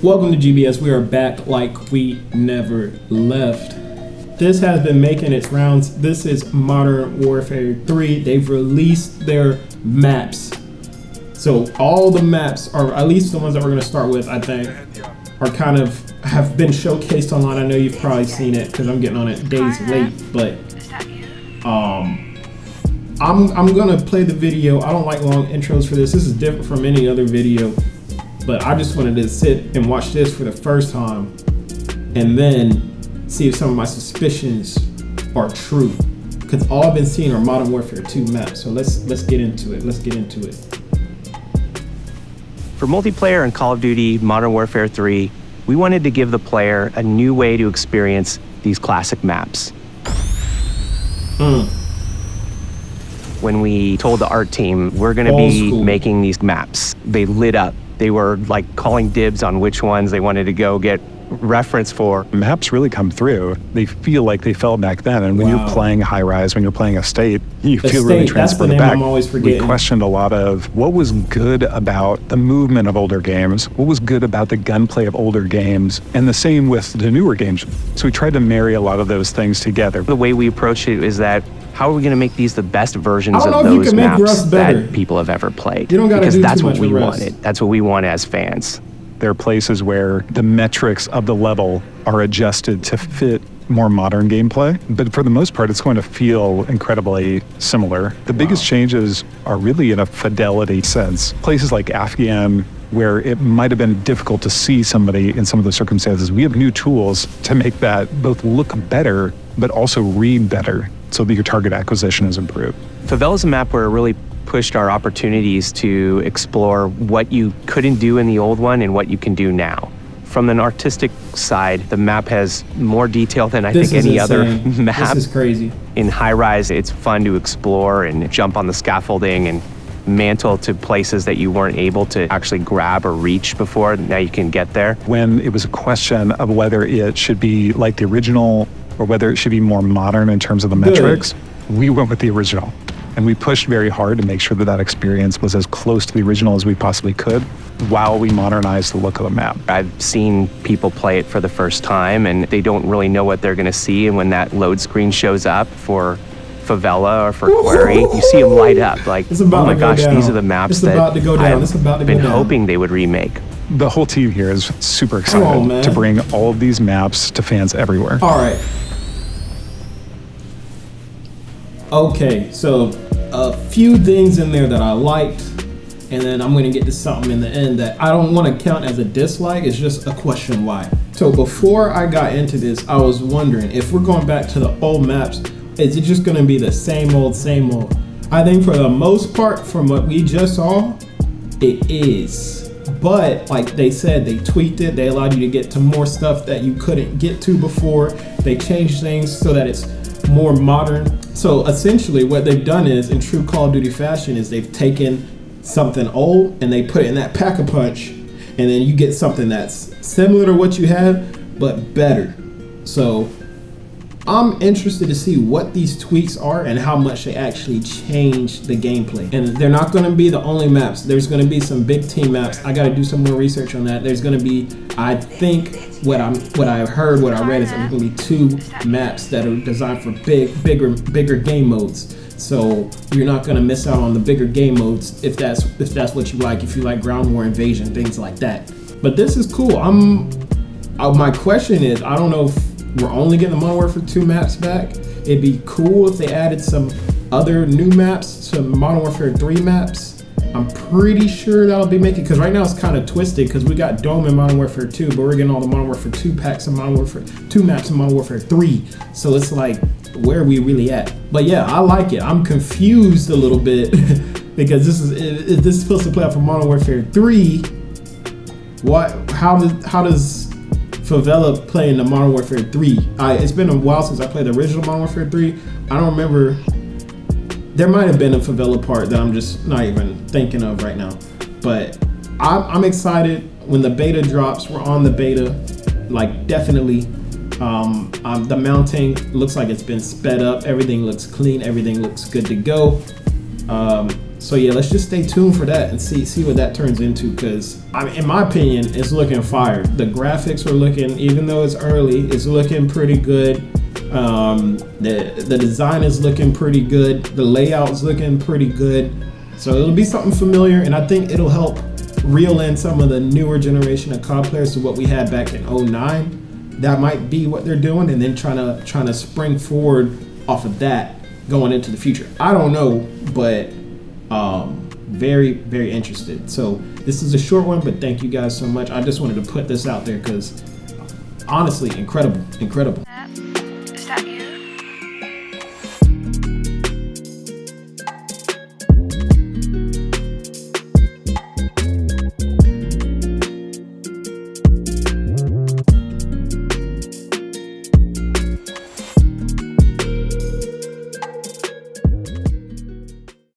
Welcome to GBS. We are back like we never left. This has been making its rounds. This is Modern Warfare 3. They've released their maps. So all the maps, or at least the ones that we're going to start with, I think, are kind of have been showcased online. I know you've probably seen it because I'm getting on it days late, but I'm gonna play the video. I don't like long intros for this. This is different from any other video, but I just wanted to sit and watch this for the first time and then see if some of my suspicions are true, because all I've been seeing are Modern Warfare 2 maps. So let's get into it. For multiplayer in Call of Duty Modern Warfare 3, we wanted to give the player a new way to experience these classic maps. When we told the art team we're going to be making these maps, they lit up. They were like calling dibs on which ones they wanted to go get reference for. Maps really come through. They feel like they felt back then. And when you're playing high rise, when you're playing a state, you feel really transported back. I'm always forgetting. We questioned a lot of what was good about the movement of older games, what was good about the gunplay of older games, and the same with the newer games. So we tried to marry a lot of those things together. The way we approached it is that how are we going to make these the best versions of those maps that people have ever played? You don't gotta because do that's too what much we with wanted. That's what we want as fans. There are places where the metrics of the level are adjusted to fit more modern gameplay, but for the most part, it's going to feel incredibly similar. The biggest changes are really in a fidelity sense. Places like Afghan, where it might have been difficult to see somebody in some of those circumstances, we have new tools to make that both look better, but also read better, so that your target acquisition is improved. Favela is a map where it really pushed our opportunities to explore what you couldn't do in the old one and what you can do now. From an artistic side, the map has more detail than I think any other map. This is crazy. In high rise, it's fun to explore and jump on the scaffolding and mantle to places that you weren't able to actually grab or reach before. Now you can get there. When it was a question of whether it should be like the original or whether it should be more modern in terms of the metrics, we went with the original. And we pushed very hard to make sure that that experience was as close to the original as we possibly could while we modernized the look of the map. I've seen people play it for the first time and they don't really know what they're going to see, and when that load screen shows up for Favela or for Quarry, you see them light up like, oh my gosh, these are the maps that I've been hoping they would remake. The whole team here is super excited to bring all of these maps to fans everywhere. All right. Okay, so a few things in there that I liked, and then I'm gonna get to something in the end that I don't want to count as a dislike. It's just a question why. So before I got into this, I was wondering if we're going back to the old maps, is it just gonna be the same old? I think for the most part, from what we just saw, it is. But like they said, they tweaked it. They allowed you to get to more stuff that you couldn't get to before. They changed things so that it's more modern. So essentially what they've done is, in true Call of Duty fashion, is they've taken something old and they put it in that pack-a-punch, and then you get something that's similar to what you had but better. So I'm interested to see what these tweaks are and how much they actually change the gameplay. And they're not going to be the only maps. There's going to be some big team maps. I got to do some more research on that. There's going to be, I think, what I heard, what I read is there's going to be 2 maps that are designed for bigger game modes. So you're not going to miss out on the bigger game modes if that's what you like. If you like ground war, invasion, things like that. But this is cool. My question is, I don't know if we're only getting the Modern Warfare 2 maps back. It'd be cool if they added some other new maps, some Modern Warfare 3 maps. I'm pretty sure that'll be making, because right now it's kind of twisted because we got Dome in Modern Warfare 2, but we're getting all the Modern Warfare 2 packs and Modern Warfare 2 maps in Modern Warfare 3. So it's like, where are we really at? But yeah, I like it. I'm confused a little bit because this is supposed to play out for Modern Warfare 3. How does Favela play in the Modern Warfare 3? It's been a while since I played the original Modern Warfare 3. I don't remember. There might have been a Favela part that I'm just not even thinking of right now. But I'm excited when the beta drops. We're on the beta, like definitely. The mounting looks like it's been sped up. Everything looks clean. Everything looks good to go. So yeah, let's just stay tuned for that and see what that turns into, because in my opinion, it's looking fire. The graphics are looking, even though it's early, it's looking pretty good. The design is looking pretty good. The layout is looking pretty good. So it'll be something familiar, and I think it'll help reel in some of the newer generation of COD players to what we had back in 09. That might be what they're doing, and then trying to spring forward off of that going into the future. I don't know, but very, very interested. So this is a short one, but thank you guys so much. I just wanted to put this out there because honestly, incredible.